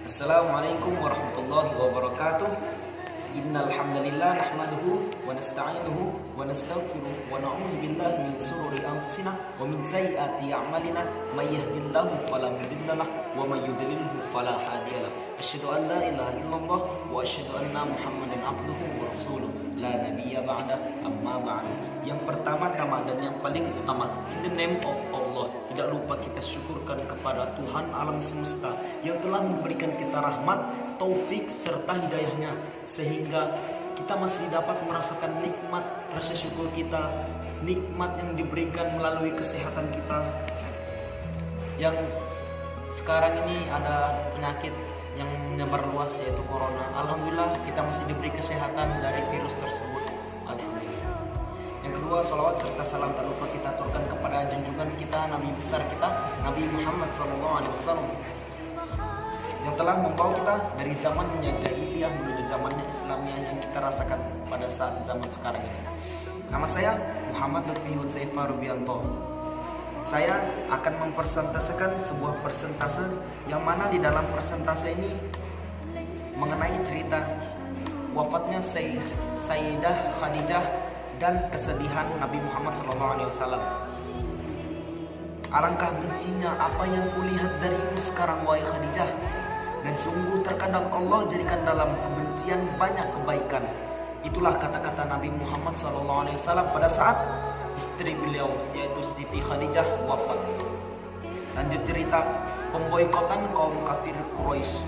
Assalamualaikum warahmatullahi wabarakatuh. Innal hamdalillah nahmaduhu wa nasta'inuhu wa nastaghfiruh wa na'udzu billahi min shururi anfusina wa min sayyiati a'malina may yahdihillahu fala mudilla lahu wa may yudlilhu fala hadiyalah. Asyhadu an la ilaha illallah wa asyhadu anna Muhammadan abduhu wa rasuluh la nabiyya ba'da amma ba'du. Yang pertama-tama dan yang paling utama, in the name of Allah, tidak lupa kita syukurkan kepada Tuhan alam semesta yang telah memberikan kita rahmat, taufik serta hidayahnya, sehingga kita masih dapat merasakan nikmat rasa syukur kita, nikmat yang diberikan melalui kesehatan kita. Yang sekarang ini ada penyakit yang menyebar luas, yaitu corona. Alhamdulillah kita masih diberi kesehatan dari virus tersebut. Alhamdulillah. Yang kedua, salawat serta salam tak lupa kita aturkan kepada junjungan kita, Nabi besar kita, Nabi Muhammad SAW, yang telah membawa kita dari zamannya jahiliyah menuju zamannya Islamiyah yang kita rasakan pada saat zaman sekarang ini. Nama saya Muhammad Lutfi Huzaifah Rubianto. Saya akan mempresentasikan sebuah persentase yang mana di dalam persentase ini mengenai cerita wafatnya Sayyidah Khadijah dan kesedihan Nabi Muhammad SAW. Alangkah bencinya apa yang kulihat darimu sekarang, wahai Khadijah, dan sungguh terkadang Allah jadikan dalam kebencian banyak kebaikan. Itulah kata-kata Nabi Muhammad SAW pada saat istri beliau, yaitu Siti Khadijah, wafat. Lanjut cerita, pemboikotan kaum kafir Quraisy.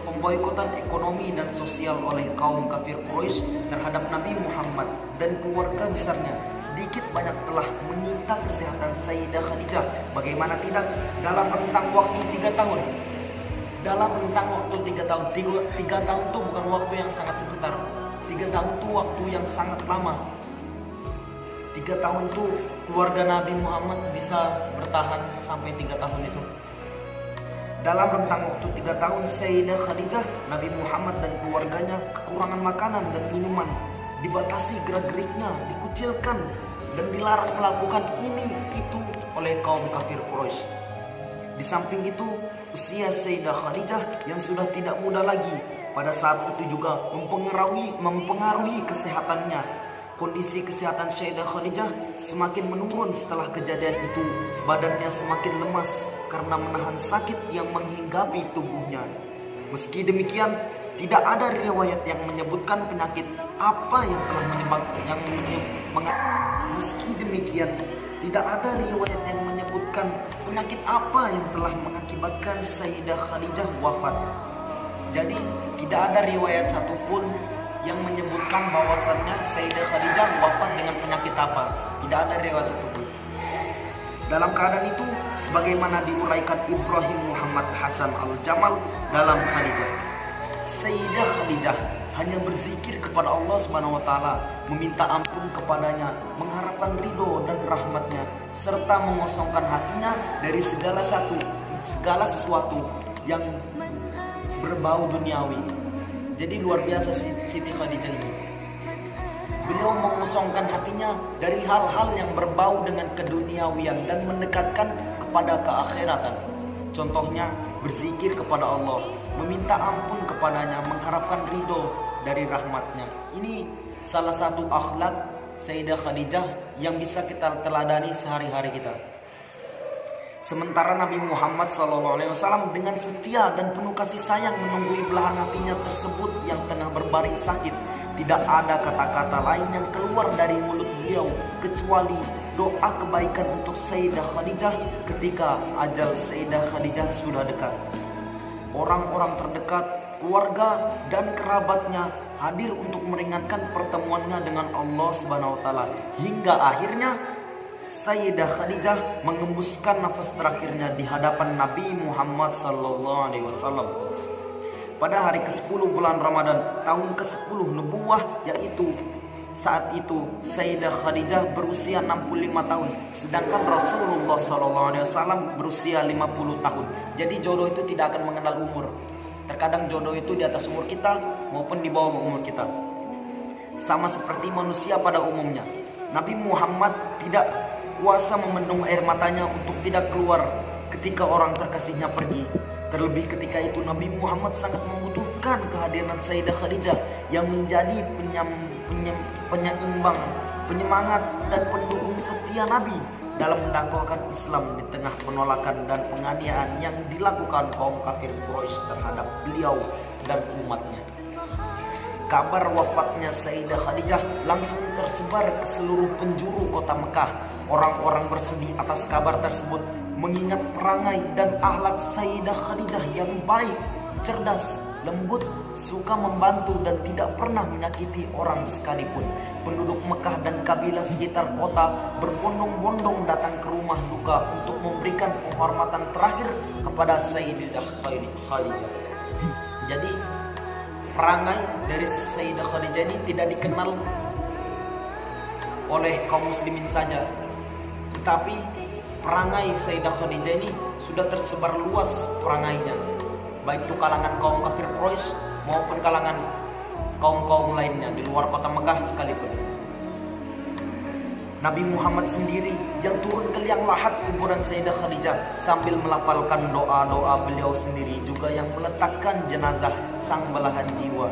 Pemboikotan ekonomi dan sosial oleh kaum kafir Quraisy terhadap Nabi Muhammad dan keluarga besarnya sedikit banyak telah menyita kesehatan Sayyidah Khadijah. Bagaimana tidak, dalam rentang waktu 3 tahun. Dalam rentang waktu 3 tahun. 3 tahun itu bukan waktu yang sangat sebentar. 3 tahun itu waktu yang sangat lama. 3 tahun itu keluarga Nabi Muhammad bisa bertahan sampai 3 tahun itu. Dalam rentang waktu 3 tahun Sayyidah Khadijah, Nabi Muhammad dan keluarganya kekurangan makanan dan minuman, dibatasi gerak-geriknya, dikucilkan dan dilarang melakukan ini itu oleh kaum kafir Quraisy. Di samping itu, usia Sayyidah Khadijah yang sudah tidak muda lagi pada saat itu juga mempengaruhi kesehatannya. Kondisi kesehatan Sayyidah Khadijah semakin menurun setelah kejadian itu. Badannya semakin lemas karena menahan sakit yang menghinggapi tubuhnya. Meski demikian, tidak ada riwayat yang menyebutkan penyakit apa yang telah Meski demikian, tidak ada riwayat yang menyebutkan penyakit apa yang telah mengakibatkan Sayyidah Khadijah wafat. Jadi, tidak ada riwayat satupun yang menyebutkan bahwasannya Sayyidah Khadijah wafat dengan penyakit apa. Tidak ada riwayat satupun. Dalam keadaan itu, sebagaimana diuraikan Ibrahim Muhammad Hasan Al-Jamal dalam Khadijah, Sayyidah Khadijah hanya berzikir kepada Allah Subhanahu wa taala, meminta ampun kepadanya, mengharapkan ridho dan rahmatnya, serta mengosongkan hatinya dari segala sesuatu yang berbau duniawi. Jadi luar biasa Siti Khadijah ini. Beliau mengosongkan hatinya dari hal-hal yang berbau dengan keduniawian dan mendekatkan kepada keakhiratan. Contohnya berzikir kepada Allah, meminta ampun kepadanya, mengharapkan ridho dari rahmatnya. Ini salah satu akhlak Sayyidah Khadijah yang bisa kita teladani sehari-hari kita. Sementara Nabi Muhammad SAW dengan setia dan penuh kasih sayang menunggui belahan hatinya tersebut yang tengah berbaring sakit. Tidak ada kata-kata lain yang keluar dari mulut beliau kecuali doa kebaikan untuk Sayyidah Khadijah ketika ajal Sayyidah Khadijah sudah dekat. Orang-orang terdekat, keluarga dan kerabatnya hadir untuk meringankan pertemuannya dengan Allah Subhanahu wa taala, hingga akhirnya Sayyidah Khadijah mengembuskan nafas terakhirnya di hadapan Nabi Muhammad SAW pada hari ke-10 bulan Ramadan tahun ke-10 nubuwah, yaitu saat itu Sayyidah Khadijah berusia 65 tahun, sedangkan Rasulullah SAW berusia 50 tahun. Jadi jodoh itu tidak akan mengenal umur. Terkadang jodoh itu di atas umur kita maupun di bawah umur kita. Sama seperti manusia pada umumnya, Nabi Muhammad tidak kuasa memendung air matanya untuk tidak keluar ketika orang terkasihnya pergi. Terlebih ketika itu Nabi Muhammad sangat membutuhkan kehadiran Sayyidah Khadijah yang menjadi penyeimbang, penyemangat dan pendukung setia Nabi dalam mendakwahkan Islam di tengah penolakan dan penganiayaan yang dilakukan kaum kafir Quraisy terhadap beliau dan umatnya. Kabar wafatnya Sayyidah Khadijah langsung tersebar ke seluruh penjuru kota Mekah. Orang-orang bersedih atas kabar tersebut, mengingat perangai dan akhlak Sayyidah Khadijah yang baik, cerdas, lembut, suka membantu dan tidak pernah menyakiti orang sekalipun. Penduduk Mekah dan kabilah sekitar kota berbondong-bondong datang ke rumah duka untuk memberikan penghormatan terakhir kepada Sayyidah Khadijah. Jadi perangai dari Sayyidah Khadijah ini tidak dikenal oleh kaum muslimin saja, tetapi perangai Sayyidah Khadijah ini sudah tersebar luas perangainya, baik itu kalangan kaum kafir Quraisy maupun kalangan kaum-kaum lainnya di luar kota Mekah sekalipun. Nabi Muhammad sendiri yang turun ke liang lahat kuburan Sayyidah Khadijah sambil melafalkan doa-doa beliau sendiri, juga yang meletakkan jenazah sang belahan jiwa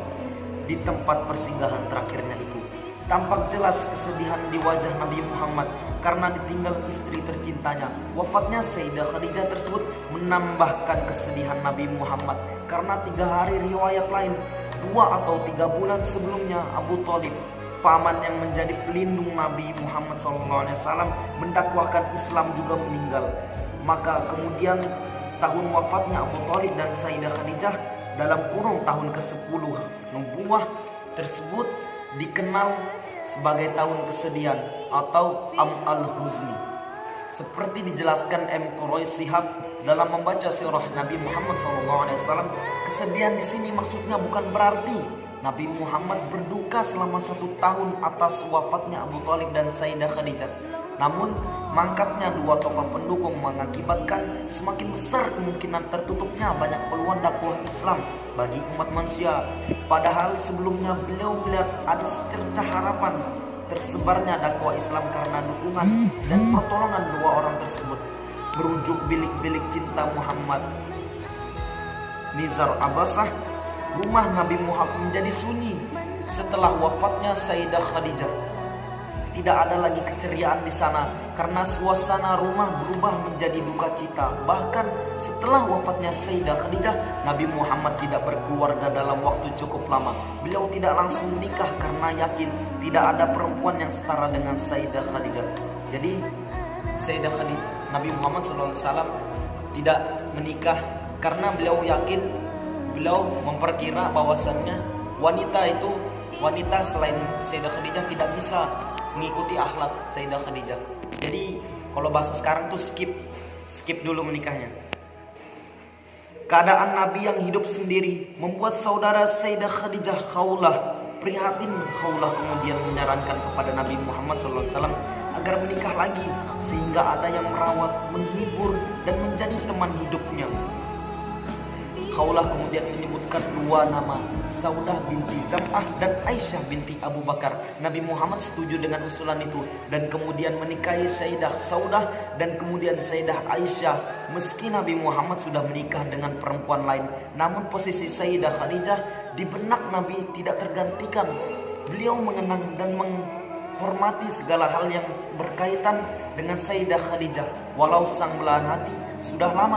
di tempat persinggahan terakhirnya itu. Tampak jelas kesedihan di wajah Nabi Muhammad karena ditinggal istri tercintanya. Wafatnya Sayyidah Khadijah tersebut menambahkan kesedihan Nabi Muhammad karena 3 hari riwayat lain, 2 atau 3 bulan sebelumnya, Abu Thalib, paman yang menjadi pelindung Nabi Muhammad SAW, mendakwahkan Islam juga meninggal. Maka kemudian tahun wafatnya Abu Thalib dan Sayyidah Khadijah dalam kurung tahun ke-10 nubuwah tersebut dikenal sebagai tahun kesedihan atau Am al-Huzni. Seperti dijelaskan M. Quraish Shihab dalam membaca sirah Nabi Muhammad SAW, kesedihan di sini maksudnya bukan berarti Nabi Muhammad berduka selama 1 tahun atas wafatnya Abu Thalib dan Sayyidah Khadijah. Namun mangkatnya 2 tokoh pendukung mengakibatkan semakin besar kemungkinan tertutupnya banyak peluang dakwah Islam bagi umat manusia. Padahal sebelumnya beliau melihat ada secercah harapan tersebarnya dakwah Islam karena dukungan dan pertolongan 2 orang tersebut. Merujuk bilik-bilik cinta Muhammad Nizar Abbasah, rumah Nabi Muhammad menjadi sunyi setelah wafatnya Sayyidah Khadijah. Tidak ada lagi keceriaan di sana karena suasana rumah berubah menjadi duka cita. Bahkan setelah wafatnya Sayyidah Khadijah, Nabi Muhammad tidak berkeluarga dalam waktu cukup lama. Beliau tidak langsung menikah karena yakin tidak ada perempuan yang setara dengan Sayyidah Khadijah. Jadi Sayyidah Khadijah, Nabi Muhammad SAW tidak menikah karena beliau yakin, beliau memperkira bahwasannya wanita selain Sayyidah Khadijah tidak bisa mengikuti akhlak Sayyidah Khadijah. Jadi kalau bahasa sekarang tuh skip dulu menikahnya. Keadaan Nabi yang hidup sendiri membuat saudara Sayyidah Khadijah Khawlah prihatin. Khawlah kemudian menyarankan kepada Nabi Muhammad SAW agar menikah lagi, sehingga ada yang merawat, menghibur dan menjadi teman hidupnya. Khawlah kemudian menyebutkan 2 nama, Saudah binti Zam'ah dan Aisyah binti Abu Bakar. Nabi Muhammad setuju dengan usulan itu dan kemudian menikahi Sayyidah Saudah dan kemudian Sayyidah Aisyah. Meski Nabi Muhammad sudah menikah dengan perempuan lain, namun posisi Sayyidah Khadijah di benak Nabi tidak tergantikan. Beliau mengenang dan menghormati segala hal yang berkaitan dengan Sayyidah Khadijah, walau sang belahan hati sudah lama